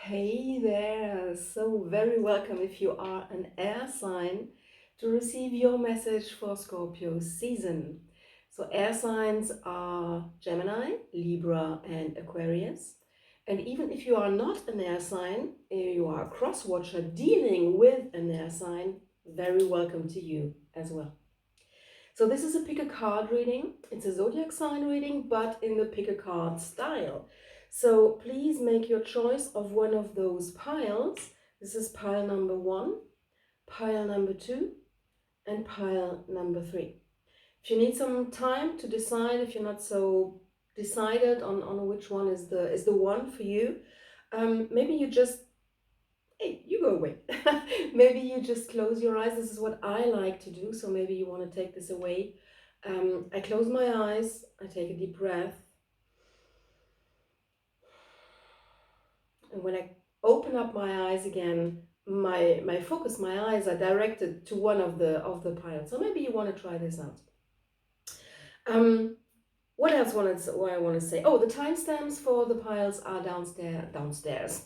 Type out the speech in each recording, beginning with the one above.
Hey there, so very welcome if you are an air sign to receive your message for Scorpio season. So air signs are Gemini, Libra and Aquarius. And even if you are not an air sign, you are a cross watcher dealing with an air sign, very welcome to you as well. So this is a pick a card reading. It's a zodiac sign reading, but in the pick a card style. So please make your choice of one of those piles. This is pile number 1, pile number 2, and pile number 3. If you need some time to decide, if you're not so decided on which one is the one for you, maybe you just, hey, you go away. Maybe you just close your eyes. This is what I like to do, so maybe you want to take this away. I close my eyes, I take a deep breath. And when I open up my eyes again, my focus, my eyes are directed to one of the piles. So maybe you want to try this out. What else what I want to say? Oh, the timestamps for the piles are downstairs,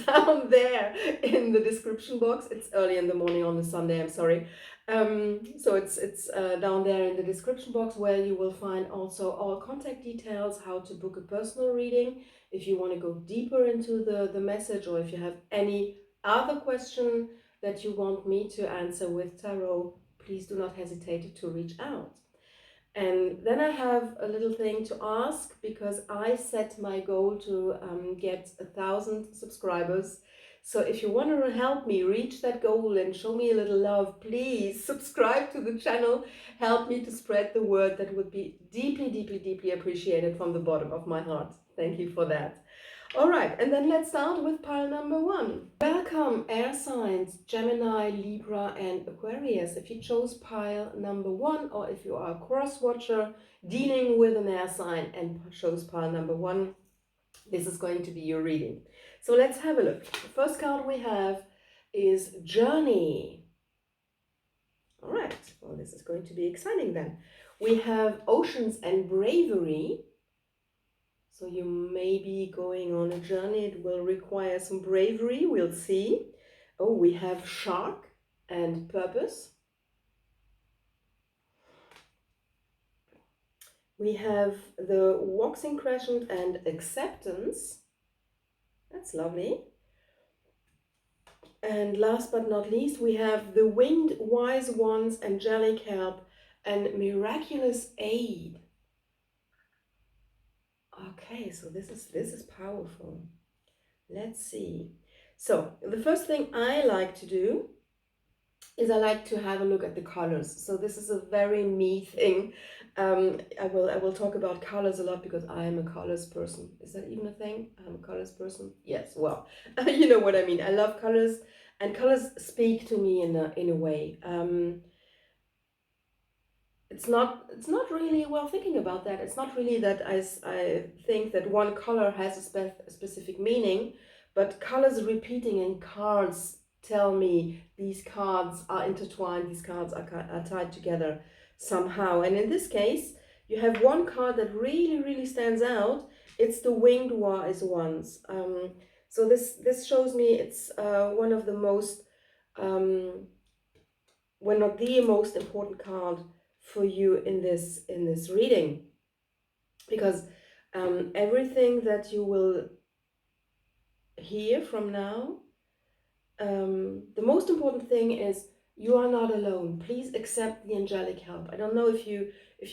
down there in the description box. It's early in the morning on the Sunday, I'm sorry. So it's down there in the description box, where you will find also all contact details, how to book a personal reading, if you want to go deeper into the message, or if you have any other question that you want me to answer with tarot, please do not hesitate to reach out. And then I have a little thing to ask, because I set my goal to get 1,000 subscribers. So if you want to help me reach that goal and show me a little love, please subscribe to the channel. Help me to spread the word. That would be deeply, deeply, deeply appreciated from the bottom of my heart. Thank you for that. All right, and then let's start with pile number 1. Welcome, air signs, Gemini, Libra, and Aquarius. If you chose pile number 1, or if you are a cross watcher dealing with an air sign and chose pile number 1, this is going to be your reading. So let's have a look. The first card we have is Journey. All right, well, this is going to be exciting then. We have Oceans and Bravery. So you may be going on a journey. It will require some bravery. We'll see. Oh, we have Shark and Purpose. We have the Waxing Crescent and Acceptance. That's lovely. And last but not least, we have the Winged Wise Ones, Angelic Help, and Miraculous Aid. Okay, so this is powerful. Let's see. So the first thing I like to do is I like to have a look at the colors. So this is a very me thing. I will talk about colors a lot, because I am a colors person. Is that even a thing? I'm a colors person. Yes. Well, you know what I mean. I love colors, and colors speak to me in a way. It's not really, well, thinking about that, it's not really that I think that one color has a specific meaning, but colors repeating in cards tell me these cards are intertwined, these cards are tied together somehow. And in this case, you have one card that really stands out. It's the Winged Wise Ones. So this shows me it's one of the most, well, not the most important card for you in this reading, because everything that you will hear from now, the most important thing is you are not alone. Please accept the angelic help. I don't know if you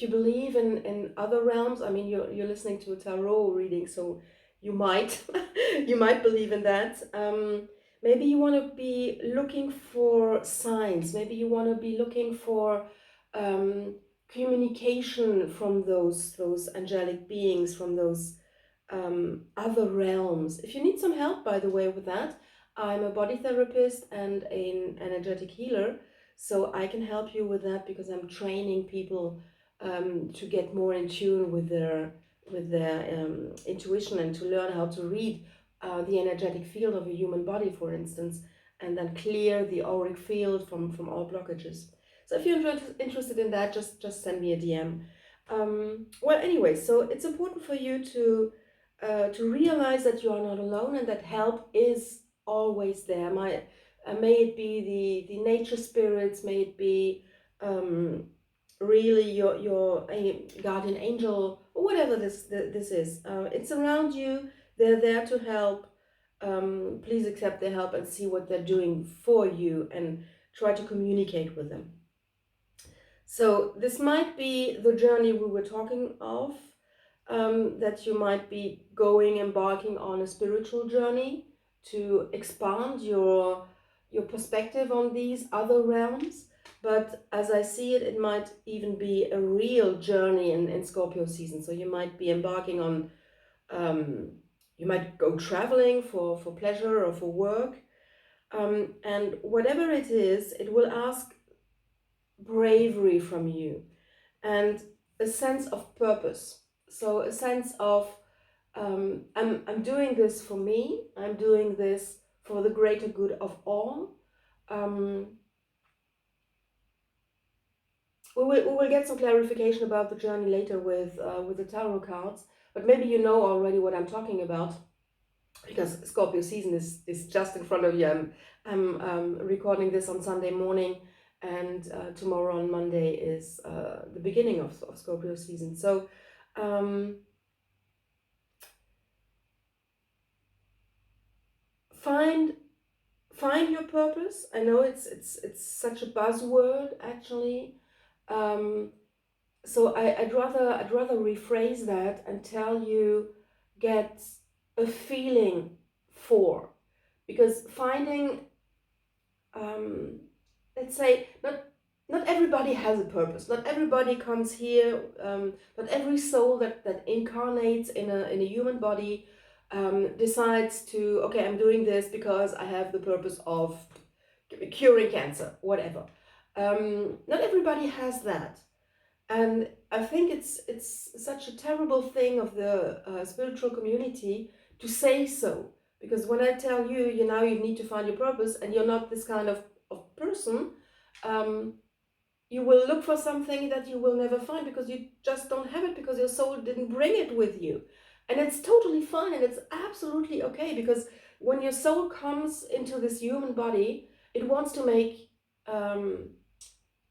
believe in other realms. I mean, you're listening to a tarot reading, so you might you might believe in that. Maybe you want to be looking for signs. Maybe you want to be looking for communication from those angelic beings, from those other realms. If you need some help, by the way, with that, I'm a body therapist and an energetic healer, so I can help you with that, because I'm training people to get more in tune with their intuition, and to learn how to read the energetic field of a human body, for instance, and then clear the auric field from all blockages. So if you're interested in that, just send me a DM. Well, anyway, so it's important for you to to realize that you are not alone and that help is always there. May it be the nature spirits, may it be really your guardian angel, or whatever this is. It's around you. They're there to help. Please accept their help and see what they're doing for you and try to communicate with them. So this might be the journey we were talking of, that you might be embarking on a spiritual journey to expand your perspective on these other realms. But as I see it, it might even be a real journey in Scorpio season. So you might be embarking on, you might go traveling for pleasure or for work. And whatever it is, it will ask bravery from you and a sense of purpose. So a sense of, I'm doing this for me, I'm doing this for the greater good of all. We will get some clarification about the journey later with the tarot cards, but maybe you know already what I'm talking about, because Scorpio season is just in front of you. I'm recording this on Sunday morning, and tomorrow on Monday is the beginning of Scorpio season. So find your purpose. I know it's such a buzzword actually. So I'd rather rephrase that and tell you, get a feeling for, because finding, let's say, not everybody has a purpose. Not everybody comes here. Not every soul that incarnates in a human body decides to, okay, I'm doing this because I have the purpose of curing cancer, whatever. Not everybody has that. And I think it's such a terrible thing of the spiritual community to say so. Because when I tell you, you need to find your purpose, and you're not this kind of person, you will look for something that you will never find because you just don't have it, because your soul didn't bring it with you. And it's totally fine, and it's absolutely okay, because when your soul comes into this human body, it wants to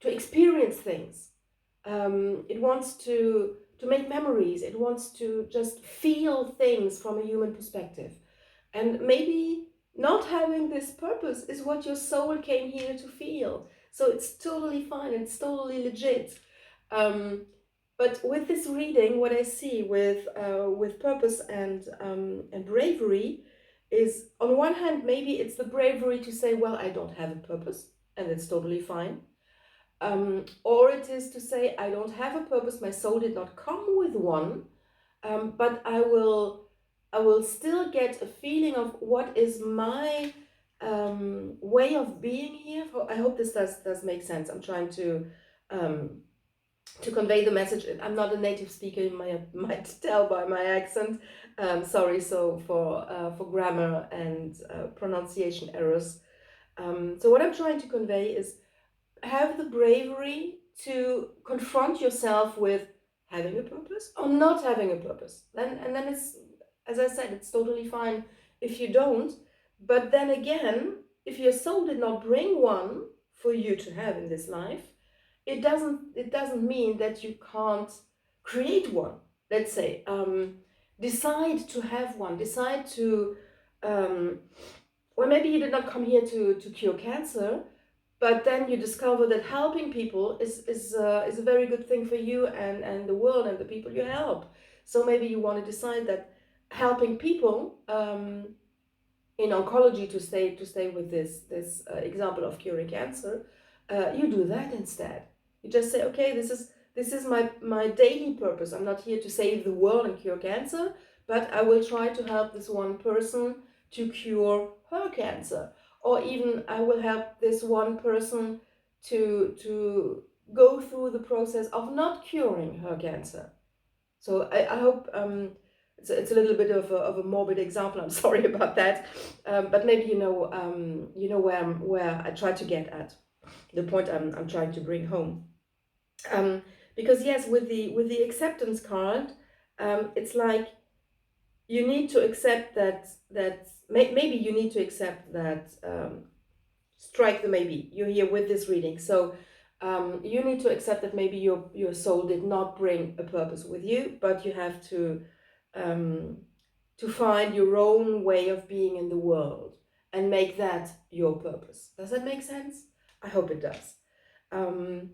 experience things. It wants to make memories. It wants to just feel things from a human perspective. And maybe not having this purpose is what your soul came here to feel. So it's totally fine. It's totally legit. But with this reading, what I see with purpose and bravery is, on one hand, maybe it's the bravery to say, well, I don't have a purpose, and it's totally fine. Or it is to say, I don't have a purpose, my soul did not come with one, but I will still get a feeling of what is my way of being here. I hope this does make sense. I'm trying to convey the message. I'm not a native speaker, you might tell by my accent. Sorry, so for grammar and pronunciation errors. So what I'm trying to convey is, have the bravery to confront yourself with having a purpose or not having a purpose. And then it's, as I said, it's totally fine if you don't. But then again, if your soul did not bring one for you to have in this life, it doesn't mean that you can't create one. Let's say, decide to have one. Decide to, well, maybe you did not come here to cure cancer, but then you discover that helping people is a very good thing for you and the world and the people you help. So maybe you want to decide that helping people in oncology, to stay with this example of curing cancer, you do that instead. You just say, okay, this is my daily purpose. I'm not here to save the world and cure cancer, but I will try to help this one person to cure her cancer. Or even I will help this one person to go through the process of not curing her cancer. So I hope it's a little bit of a morbid example. I'm sorry about that, but maybe you know where I try to get at, the point I'm trying to bring home. Because yes, with the acceptance card, it's like you need to accept that maybe you need to accept that, strike the maybe, you're here with this reading, so you need to accept that maybe your soul did not bring a purpose with you, but you have to find your own way of being in the world and make that your purpose. Does that make sense? I hope it does. And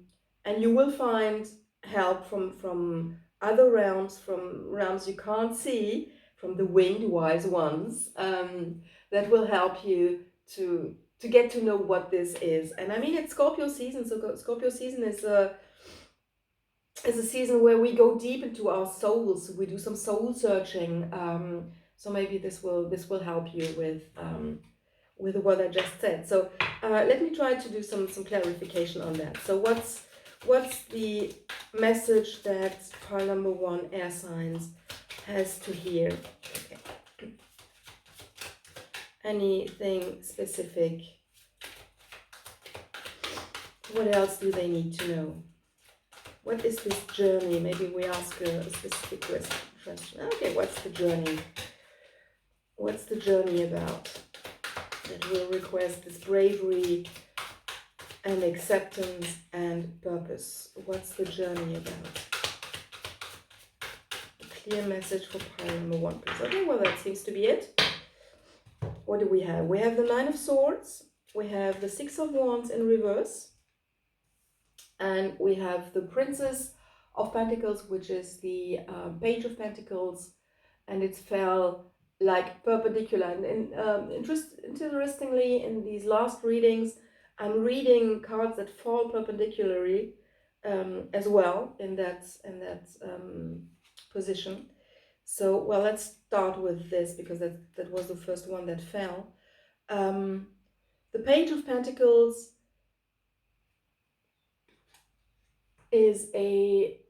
you will find help from other realms, from realms you can't see, from the winged wise ones, that will help you to get to know what this is. And I mean, it's Scorpio season, so Scorpio season is a season where we go deep into our souls. We do some soul searching. So maybe this will help you with what I just said. So let me try to do some clarification on that. So what's the message that pile number 1 air signs has to hear? Okay. Anything specific? What else do they need to know? What is this journey? Maybe we ask a specific question. Okay, what's the journey? What's the journey about that will request this bravery and acceptance and purpose? What's the journey about? A clear message for pile number 1, please. Okay, well, that seems to be it. What do we have? We have the 9 of Swords. We have the 6 of Wands in reverse. And we have the Princess of Pentacles, which is the Page of Pentacles, and it fell like perpendicular. And interestingly, in these last readings, I'm reading cards that fall perpendicularly as well in that position. So, well, let's start with this because that was the first one that fell. The Page of Pentacles is a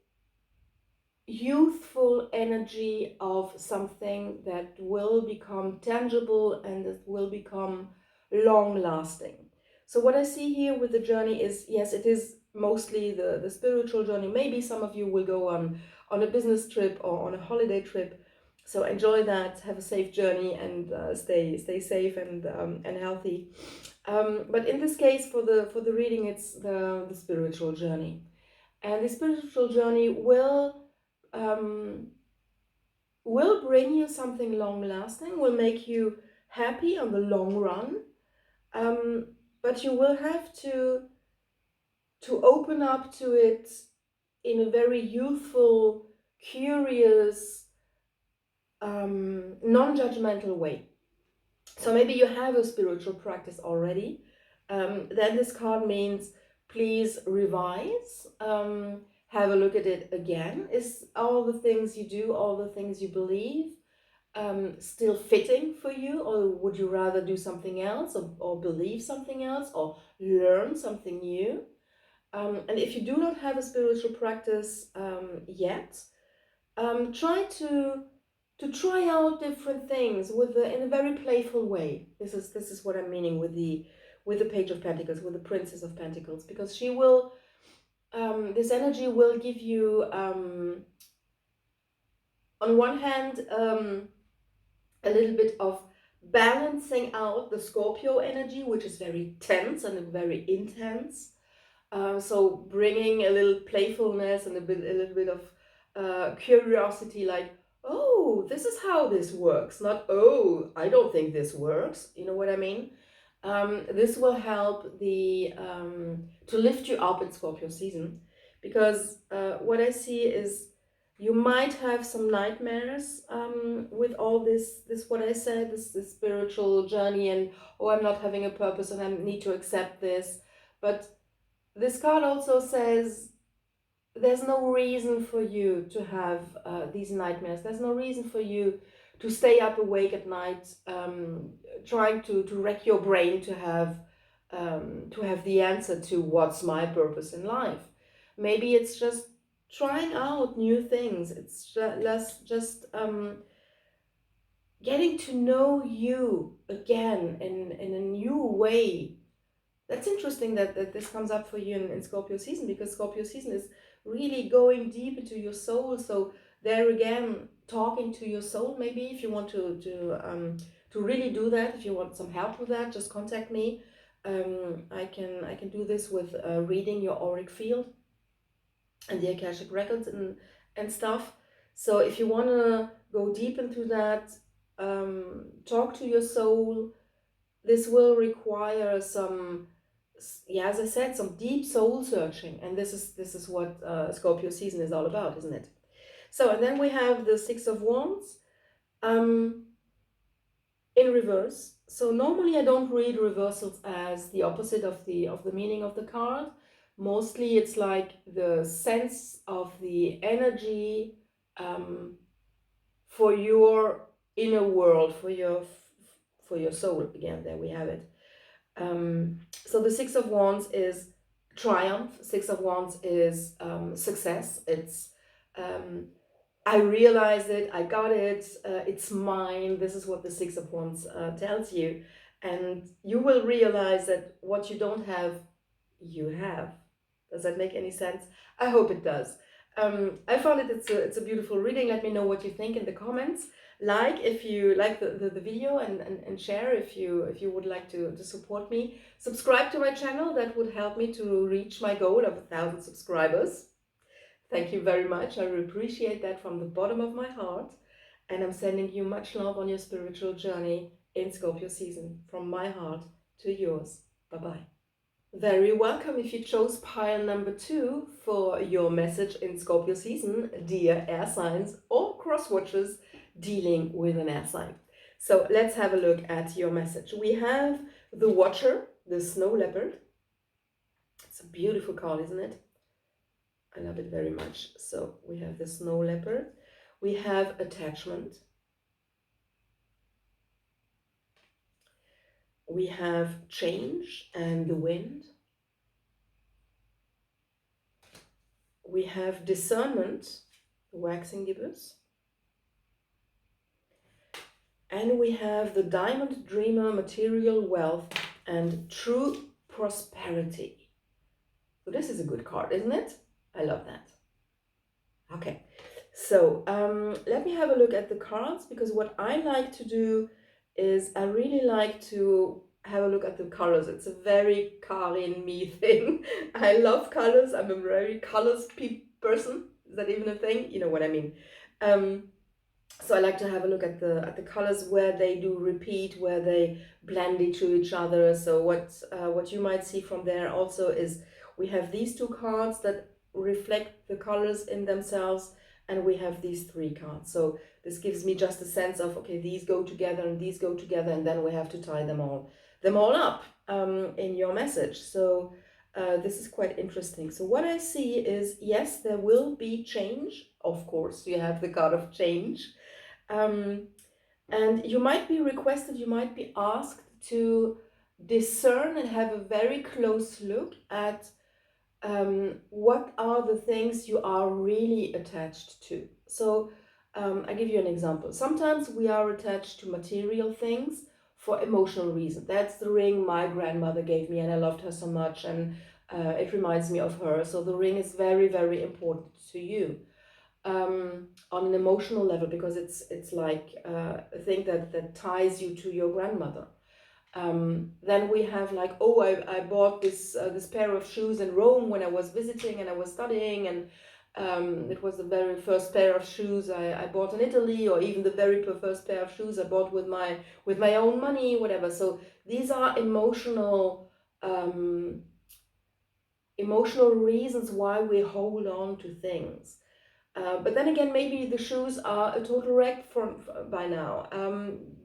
youthful energy of something that will become tangible and that will become long-lasting. So what I see here with the journey is, yes, it is mostly the spiritual journey. Maybe some of you will go on a business trip or on a holiday trip. So enjoy that, have a safe journey, and stay safe and healthy. But in this case, for the reading, it's the spiritual journey. And the spiritual journey will bring you something long-lasting, will make you happy on the long run, but you will have to open up to it in a very youthful, curious, non-judgmental way. So maybe you have a spiritual practice already. Then this card means, please revise, have a look at it again. Is all the things you do, all the things you believe, still fitting for you, or would you rather do something else, or believe something else, or learn something new? And if you do not have a spiritual practice yet, try to try out different things in a very playful way. This is what I'm meaning with the Page of Pentacles, with the Princess of Pentacles, because she will, this energy will give you, on one hand, a little bit of balancing out the Scorpio energy, which is very tense and very intense. So bringing a little playfulness and a little bit of curiosity, like, oh, this is how this works, not, oh, I don't think this works. You know what I mean? This will help to lift you up in Scorpio season, because what I see is you might have some nightmares with all this what I said, this spiritual journey, and, oh, I'm not having a purpose and I need to accept this. But this card also says there's no reason for you to have these nightmares. There's no reason for you to stay up awake at night, trying to wreck your brain to have the answer to what's my purpose in life. Maybe it's just trying out new things. It's just getting to know you again in a new way. That's interesting that this comes up for you in Scorpio season, because Scorpio season is really going deep into your soul. So there again, talking to your soul. Maybe if you want to really do that, if you want some help with that, just contact me. I can do this with reading your auric field and the Akashic records and stuff. So if you want to go deep into that, talk to your soul. This will require some, yeah, as I said, some deep soul searching, and this is what Scorpio season is all about, isn't it? So, and then we have the Six of Wands in reverse. So normally I don't read reversals as the opposite of the meaning of the card. Mostly it's like the sense of the energy for your inner world, for your soul. Again, there we have it. So the Six of Wands is triumph. Six of Wands is success. It's I realized it, I got it, it's mine. This is what the Six of Wands tells you. And you will realize that what you don't have, you have. Does that make any sense? I hope it does. I found it's a beautiful reading. Let me know what you think in the comments. Like if you like the video, and share if you would like to support me. Subscribe to my channel. That would help me to reach my goal of 1,000 subscribers. Thank you very much. I really appreciate that from the bottom of my heart. And I'm sending you much love on your spiritual journey in Scorpio season, from my heart to yours. Bye-bye. Very welcome if you chose pile number 2 for your message in Scorpio season, dear air signs or cross watchers dealing with an air sign. So let's have a look at your message. We have the Watcher, the snow leopard. It's a beautiful card, isn't it? I love it very much. So we have the snow leopard. We have attachment. We have change and the wind. We have discernment, the waxing gibbous. And we have the diamond dreamer, material wealth, and true prosperity. So this is a good card, isn't it? I love that. Okay, so let me have a look at the cards, because what I like to do is I really like to have a look at the colors. It's a very Karin me thing. I love colors. I'm a very colors person. Is that even a thing? You know what I mean. So I like to have a look at the colors, where they do repeat, where they blend into each other. So what you might see from there also is we have these 2 cards that reflect the colors in themselves, and we have these 3 cards. So this gives me just a sense of, okay, these go together and these go together, and then we have to tie them all up in your message. So this is quite interesting. So what I see is, yes, there will be change. Of course, you have the card of change. And you might be requested, you might be asked to discern and have a very close look at what are the things you are really attached to. So I give you an example. Sometimes we are attached to material things for emotional reasons. That's the ring my grandmother gave me, and I loved her so much, and it reminds me of her. So the ring is very, very important to you on an emotional level, because it's like a thing that ties you to your grandmother. Then we have like, oh, I bought this pair of shoes in Rome when I was visiting and I was studying, and it was the very first pair of shoes I bought in Italy, or even the very first pair of shoes I bought with my own money, whatever. So these are emotional reasons why we hold on to things. But then again, maybe the shoes are a total wreck by now.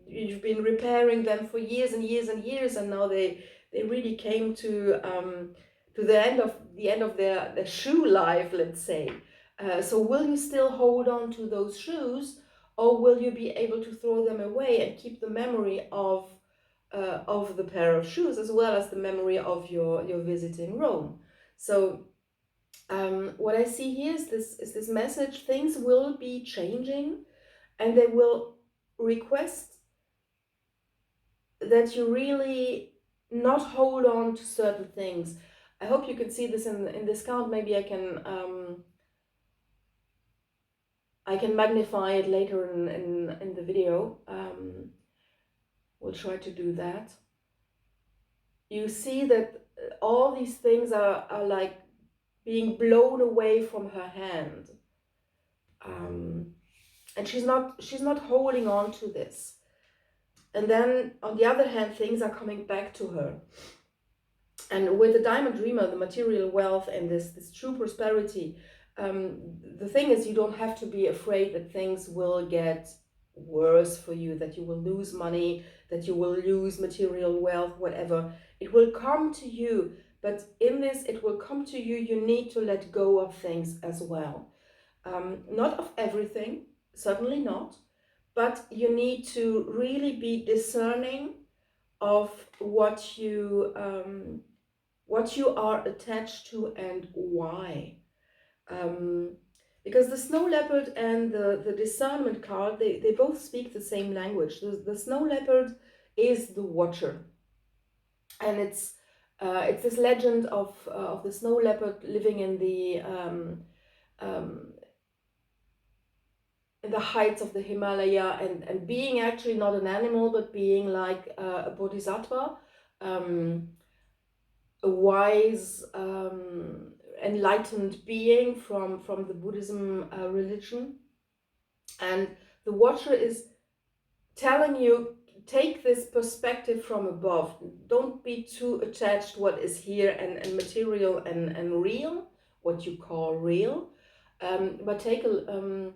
You've been repairing them for years and years and years, and now they really came to the end of their shoe life, let's say. So will you still hold on to those shoes, or will you be able to throw them away and keep the memory of the pair of shoes, as well as the memory of your visiting Rome? So what I see here is this message: things will be changing, and they will request that you really not hold on to certain things. I hope you can see this in this card. Maybe I can I can magnify it later in the video. We'll try to do that. You see that all these things are like being blown away from her hand. And she's not holding on to this. And then on the other hand, things are coming back to her. And with the Diamond Dreamer, the material wealth and this true prosperity, the thing is, you don't have to be afraid that things will get worse for you, that you will lose money, that you will lose material wealth, whatever. It will come to you, but in this, it will come to you. You need to let go of things as well. Not of everything, certainly not, but you need to really be discerning of what you are attached to and why. Because the Snow Leopard and the Discernment card, they both speak the same language. The Snow Leopard is the Watcher, and it's this legend of the Snow Leopard living in the heights of the Himalaya, and being actually not an animal, but being like a bodhisattva, a wise, enlightened being from the Buddhism religion. And the Watcher is telling you, take this perspective from above. Don't be too attached to what is here and material and real, what you call real, but take a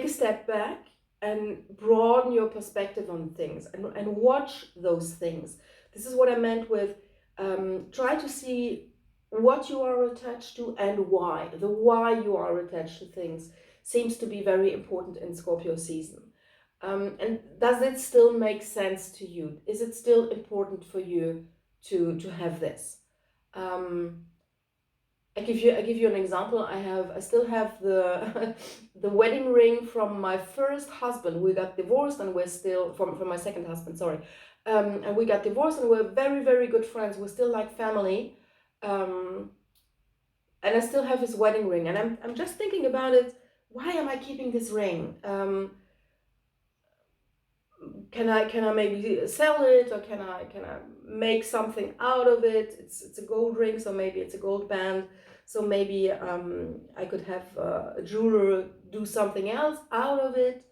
step back and broaden your perspective on things and watch those things. This is what I meant with try to see what you are attached to and why. The why you are attached to things seems to be very important in Scorpio season. And does it still make sense to you? Is it still important for you to have this? I give you an example. I still have the the wedding ring from my first husband. We got divorced, and we're still from my second husband. Sorry, and we got divorced, and we're very, very good friends. We're still like family, and I still have his wedding ring. And I'm just thinking about it. Why am I keeping this ring? Can I maybe sell it, or can I make something out of it? It's a gold ring, so maybe it's a gold band. So maybe I could have a jeweler do something else out of it.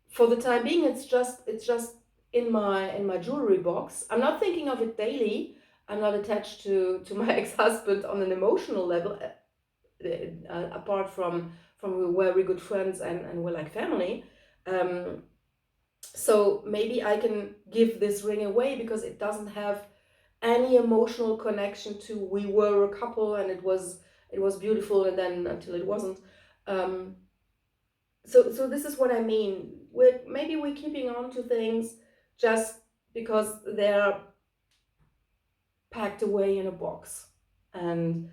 For the time being, it's just in my jewelry box. I'm not thinking of it daily. I'm not attached to my ex-husband on an emotional level, apart from we're very good friends and we're like family. So maybe I can give this ring away because it doesn't have any emotional connection to we were a couple and it was beautiful, and then until it wasn't. So this is what I mean. Maybe we're keeping on to things just because they're packed away in a box. And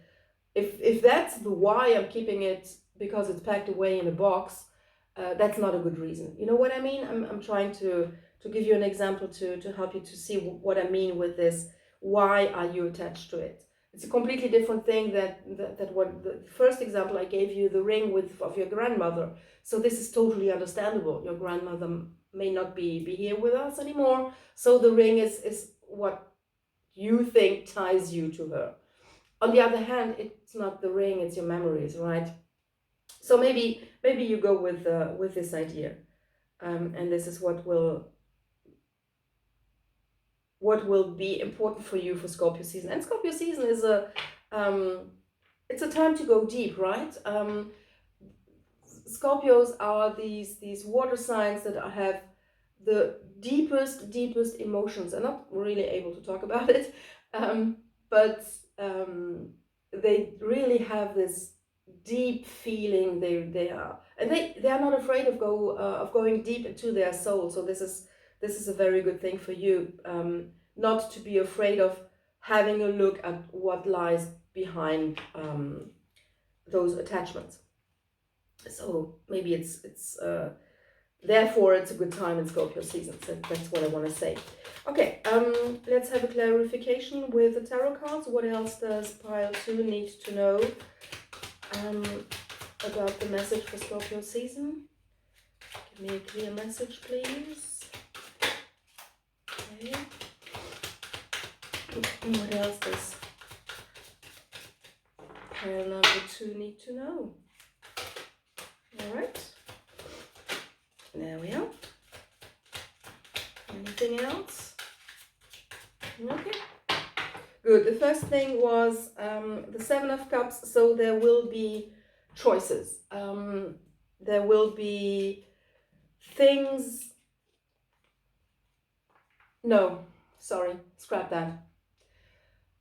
if that's the why I'm keeping it, because it's packed away in a box, that's not a good reason. You know what I mean? I'm trying to give you an example to help you to see what I mean with this. Why are you attached to it? It's a completely different thing that what the first example I gave you, the ring of your grandmother. So this is totally understandable. Your grandmother may not be here with us anymore. So the ring is what you think ties you to her. On the other hand, it's not the ring, it's your memories, right? So maybe you go with this idea, and this is what will be important for you for Scorpio season. And Scorpio season is it's a time to go deep, right? Scorpios are these water signs that have the deepest emotions. I'm not really able to talk about it, but they really have this deep feeling. They are not afraid of going deep into their soul. So this is a very good thing for you, not to be afraid of having a look at what lies behind those attachments. So maybe it's therefore it's a good time in Scorpio season. So that's what I want to say. Okay, let's have a clarification with the tarot cards. What else does pile 2 need to know? about the message for Scorpio season. Give me a clear message, please. Okay. What else does pile number 2 need to know? Alright. There we are. Anything else? Okay. Good. The first thing was the 7 of Cups. So there will be choices. There will be things. No, sorry, scrap that.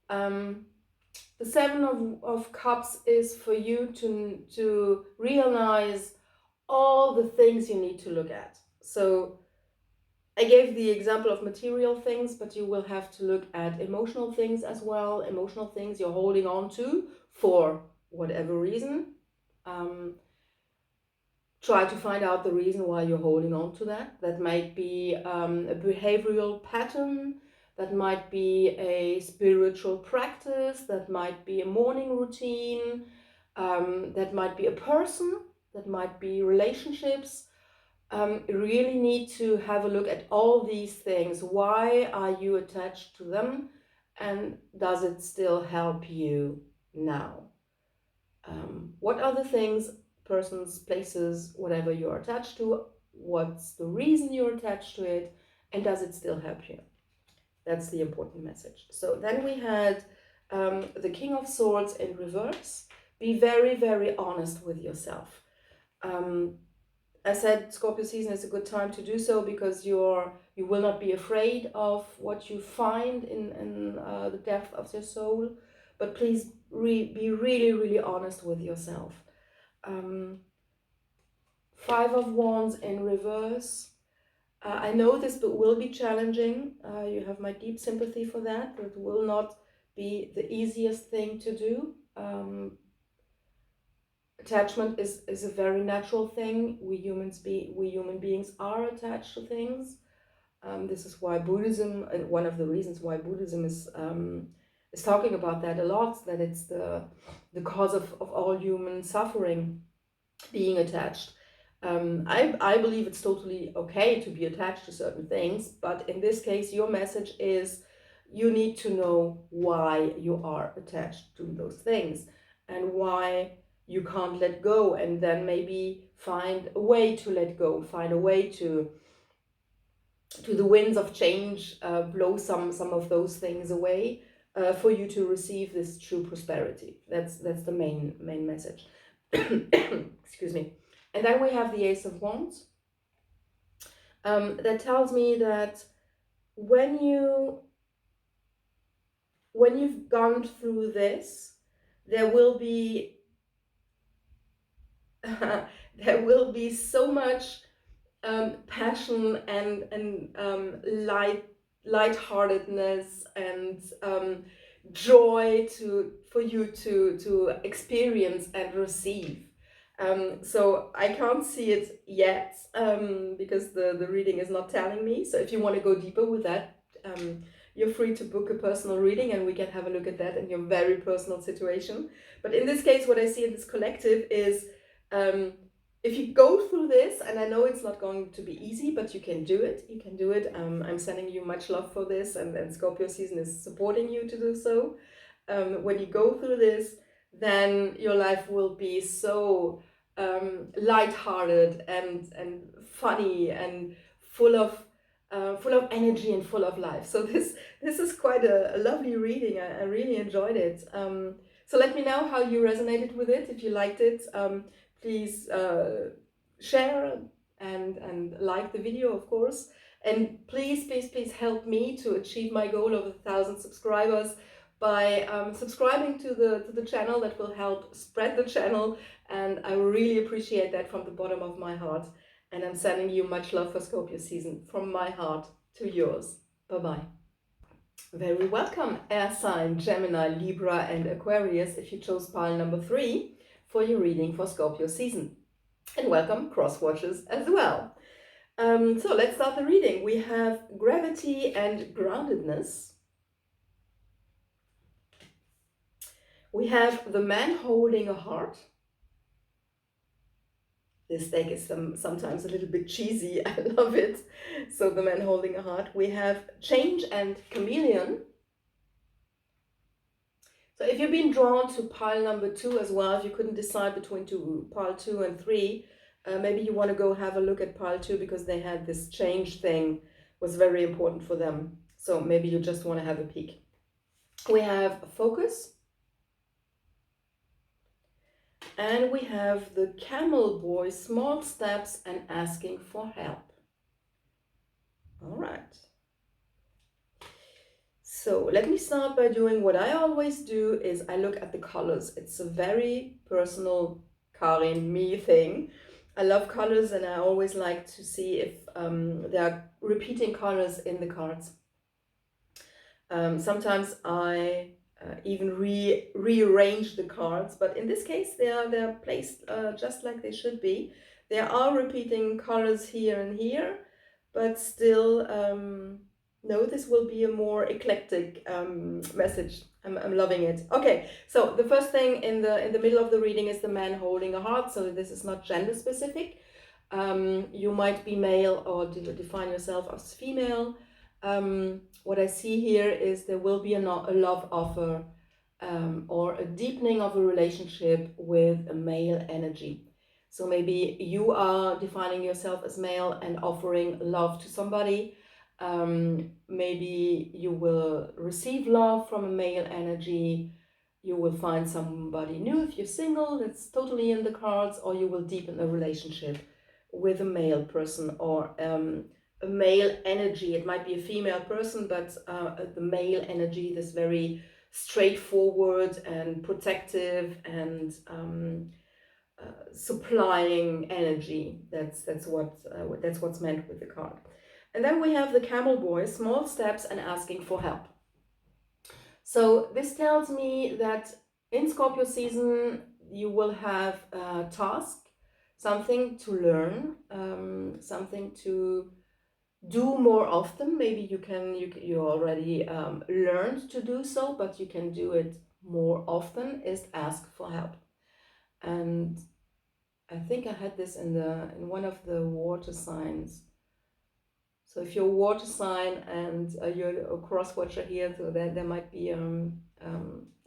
The 7 of Cups is for you to realize all the things you need to look at. So I gave the example of material things, but you will have to look at emotional things as well, emotional things you're holding on to for whatever reason. Try to find out the reason why you're holding on to that. That might be a behavioral pattern, that might be a spiritual practice, that might be a morning routine, that might be a person, that might be relationships. You really need to have a look at all these things. Why are you attached to them? And does it still help you now? What are the things, persons, places, whatever you're attached to? What's the reason you're attached to it? And does it still help you? That's the important message. So then we had the King of Swords in reverse. Be very, very honest with yourself. I said Scorpio season is a good time to do so because you will not be afraid of what you find in the depth of your soul, but please be really, really honest with yourself. 5 of Wands in reverse. I know this will be challenging. You have my deep sympathy for that. It will not be the easiest thing to do. Attachment is a very natural thing. We human beings are attached to things. This is why Buddhism, and one of the reasons why Buddhism is talking about that a lot, that it's the cause of all human suffering, being attached. I believe it's totally okay to be attached to certain things, but in this case, your message is you need to know why you are attached to those things and why you can't let go, and then maybe find a way to let go, find a way to the winds of change, blow some of those things away, for you to receive this true prosperity. That's the main message. Excuse me. And then we have the Ace of Wands. That tells me that when you've gone through this, there will be there will be so much passion and lightheartedness and joy for you to experience and receive. So I can't see it yet because the reading is not telling me. So if you want to go deeper with that, you're free to book a personal reading and we can have a look at that in your very personal situation. But in this case, what I see in this collective is if you go through this, and I know it's not going to be easy, but you can do it. You can do it. I'm sending you much love for this, and Scorpio season is supporting you to do so. When you go through this, then your life will be so lighthearted and funny and full of energy and full of life. So this is quite a lovely reading. I really enjoyed it. So let me know how you resonated with it. If you liked it, please share and like the video, of course. And please help me to achieve my goal of 1,000 subscribers by subscribing to the channel. That will help spread the channel, and I really appreciate that from the bottom of my heart. And I'm sending you much love for Scorpio season from my heart to yours. Bye-bye. Very welcome, air sign, Gemini, Libra and Aquarius, if you chose pile number 3 for your reading for Scorpio season. And welcome, cross watchers, as well. So let's start the reading. We have gravity and groundedness. We have the man holding a heart. This deck is sometimes a little bit cheesy. I love it. So the man holding a heart. We have Change and Chameleon. So if you've been drawn to pile number 2 as well, if you couldn't decide between pile 2 and 3, maybe you want to go have a look at pile 2 because they had this change thing was very important for them. So maybe you just want to have a peek. We have Focus. And we have the Camel Boy, Small Steps and Asking for Help. All right. So let me start by doing what I always do is I look at the colors. It's a very personal Karin, me thing. I love colors and I always like to see if there are repeating colors in the cards. Sometimes I even rearrange the cards, but in this case they're placed just like they should be. There are repeating colors here and here, but still no, this will be a more eclectic message. I'm loving it. Okay, so the first thing in the middle of the reading is the man holding a heart. So this is not gender specific. You might be male or define yourself as female. What I see here is there will be a love offer or a deepening of a relationship with a male energy. So maybe you are defining yourself as male and offering love to somebody. Maybe you will receive love from a male energy. You will find somebody new if you're single, that's totally in the cards, or you will deepen a relationship with a male person or a male energy. It might be a female person, but the male energy, this very straightforward and protective and supplying energy. That's what's meant with the card. And then we have the Camel Boy, Small Steps and Asking for Help. So this tells me that in Scorpio season you will have a task, something to learn, something to do more often. Maybe you already learned to do so, but you can do it more often, is ask for help. And I think I had this in one of the water signs. So if you're a water sign and you're a cross watcher here, so there might be a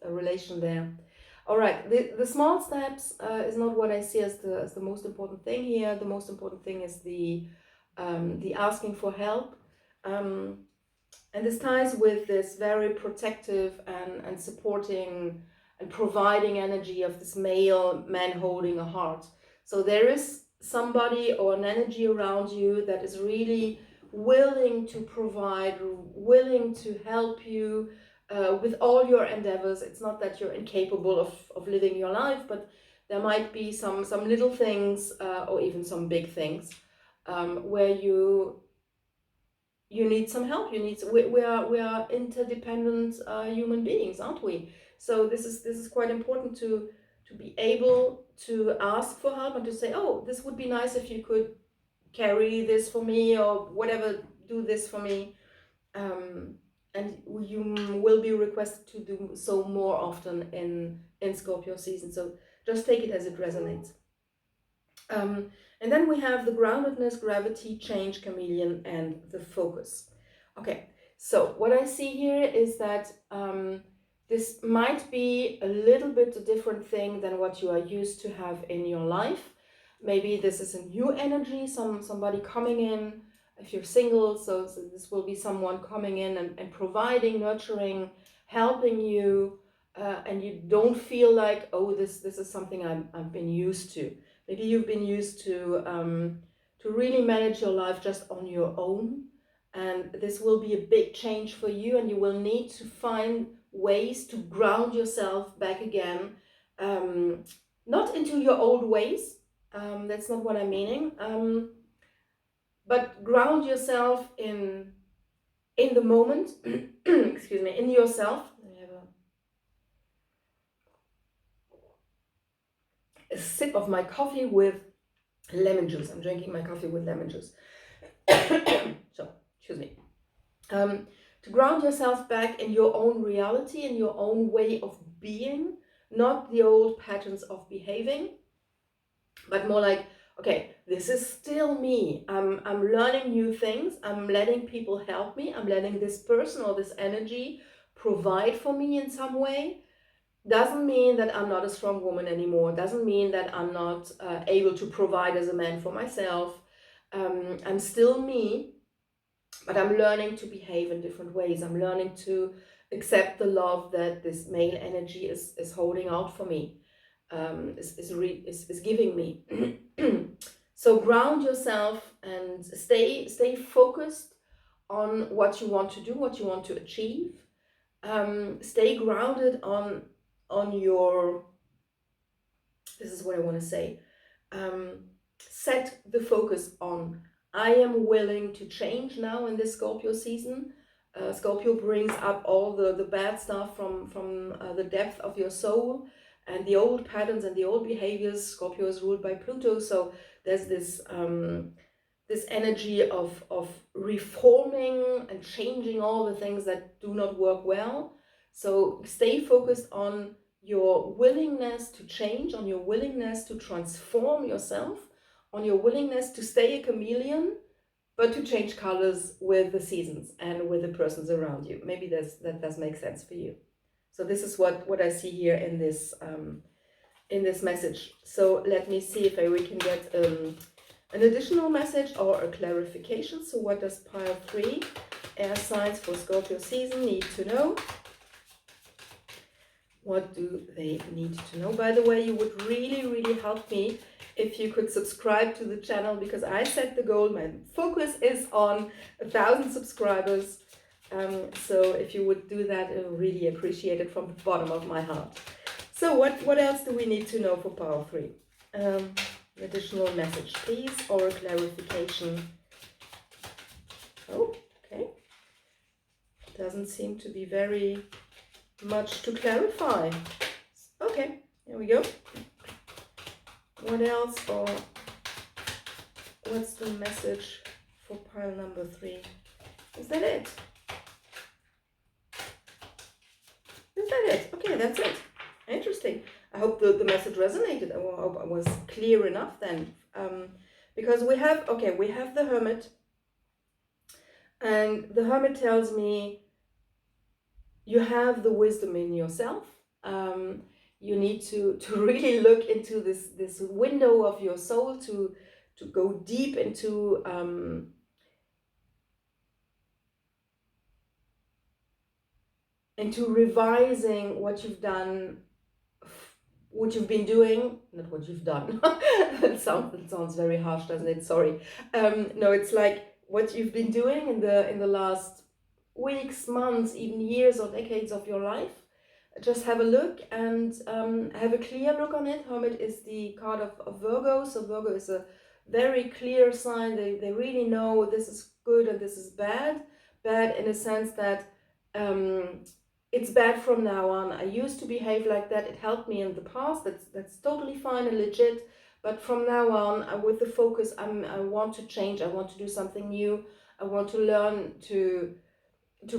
relation there. All right, the small steps is not what I see as the most important thing here. The most important thing is the asking for help. And this ties with this very protective and supporting and providing energy of this male man holding a heart. So there is somebody or an energy around you that is really willing to provide, willing to help you with all your endeavors. It's not that you're incapable of living your life, but there might be some little things or even some big things where you need some help. We are interdependent human beings, aren't we? So this is quite important to be able to ask for help and to say, oh, this would be nice if you could carry this for me or whatever, do this for me. And you will be requested to do so more often in Scorpio season. So just take it as it resonates. And then we have the groundedness, gravity, change, chameleon, and the focus. Okay, so what I see here is that this might be a little bit a different thing than what you are used to have in your life. Maybe this is a new energy, somebody coming in, if you're single, so this will be someone coming in and providing, nurturing, helping you, and you don't feel like, oh, this is something I've been used to. Maybe you've been used to really manage your life just on your own, and this will be a big change for you, and you will need to find ways to ground yourself back again, not into your old ways. That's not what I'm meaning, but ground yourself in the moment. Excuse me, in yourself. I have a sip of my coffee with lemon juice. I'm drinking my coffee with lemon juice. So, excuse me. To ground yourself back in your own reality, in your own way of being, not the old patterns of behaving, but more like, okay, this is still me. I'm learning new things. I'm letting people help me. I'm letting this person or this energy provide for me in some way. Doesn't mean that I'm not a strong woman anymore. Doesn't mean that I'm not able to provide as a man for myself. I'm still me, but I'm learning to behave in different ways. I'm learning to accept the love that this male energy is holding out for me, is giving me. So ground yourself and stay focused on what you want to do, what you want to achieve. Stay grounded on your, this is what I want to say, set the focus on, I am willing to change now in this Scorpio season. Scorpio brings up all the bad stuff from the depth of your soul and the old patterns and the old behaviors. Scorpio is ruled by Pluto, so there's this this energy of reforming and changing all the things that do not work well. So stay focused on your willingness to change, on your willingness to transform yourself, on your willingness to stay a chameleon, but to change colors with the seasons and with the persons around you. Maybe that does make sense for you. So this is what I see here in this message. So let me see if we can get an additional message or a clarification. So what does pile 3, air signs for Scorpio season, need to know? What do they need to know? By the way, you would really help me if you could subscribe to the channel, because I set the goal. My focus is on 1,000 subscribers. So if you would do that, I would really appreciate it from the bottom of my heart. So what else do we need to know for pile 3? Additional message, please, or a clarification. Oh, okay. Doesn't seem to be very much to clarify. Okay, here we go. What else, or what's the message for pile number 3? Is that it? Is that it? Okay, that's it. Interesting. I hope the message resonated. I hope I was clear enough then. Because we have the Hermit. And the Hermit tells me you have the wisdom in yourself. You need to really look into this window of your soul to go deep into revising what you've done, what you've been doing, not what you've done. That sounds very harsh, doesn't it? Sorry. No, it's like what you've been doing in the last weeks, months, even years or decades of your life. Just have a look and have a clear look on it. Hermit is the card of Virgo, so Virgo is a very clear sign. They really know this is good and this is bad. Bad in a sense that it's bad from now on. I used to behave like that. It helped me in the past. That's totally fine and legit. But from now on, with the focus, I want to change. I want to do something new. I want to learn to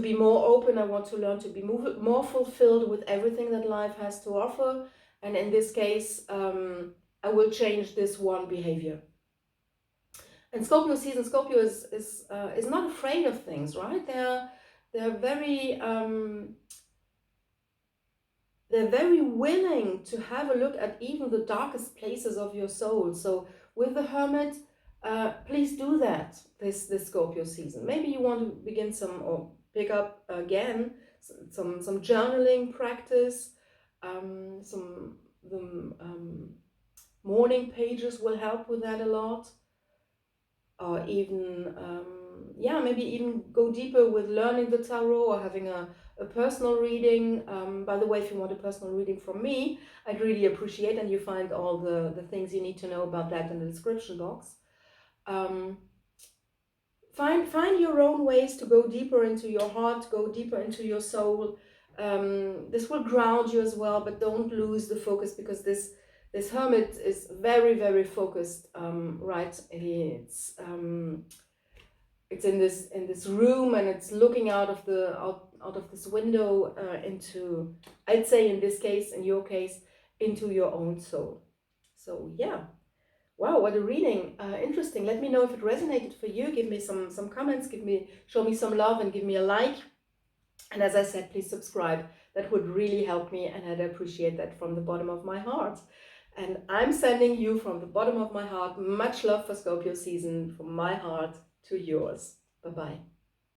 be more open. I want to learn to be more fulfilled with everything that life has to offer. And in this case, I will change this one behavior. And Scorpio season, Scorpio is not afraid of things, right? They're very willing to have a look at even the darkest places of your soul. So with the Hermit, please do that this Scorpio season. Maybe you want to begin or pick up again some journaling practice. Morning pages will help with that a lot. Or even maybe even go deeper with learning the tarot or having a personal reading. By the way, if you want a personal reading from me, I'd really appreciate, and you find all the things you need to know about that in the description box. Find your own ways to go deeper into your heart, go deeper into your soul. This will ground you as well, but don't lose the focus, because this Hermit is very focused, right? It's in this room, and it's looking out of this window into, I'd say in this case, in your case, into your own soul. So yeah, Wow, what a reading. Interesting. Let me know if it resonated for you. Give me some comments, show me some love and give me a like. And as I said, please subscribe. That would really help me, and I'd appreciate that from the bottom of my heart. And I'm sending you from the bottom of my heart much love for Scorpio season, from my heart to yours. Bye-bye.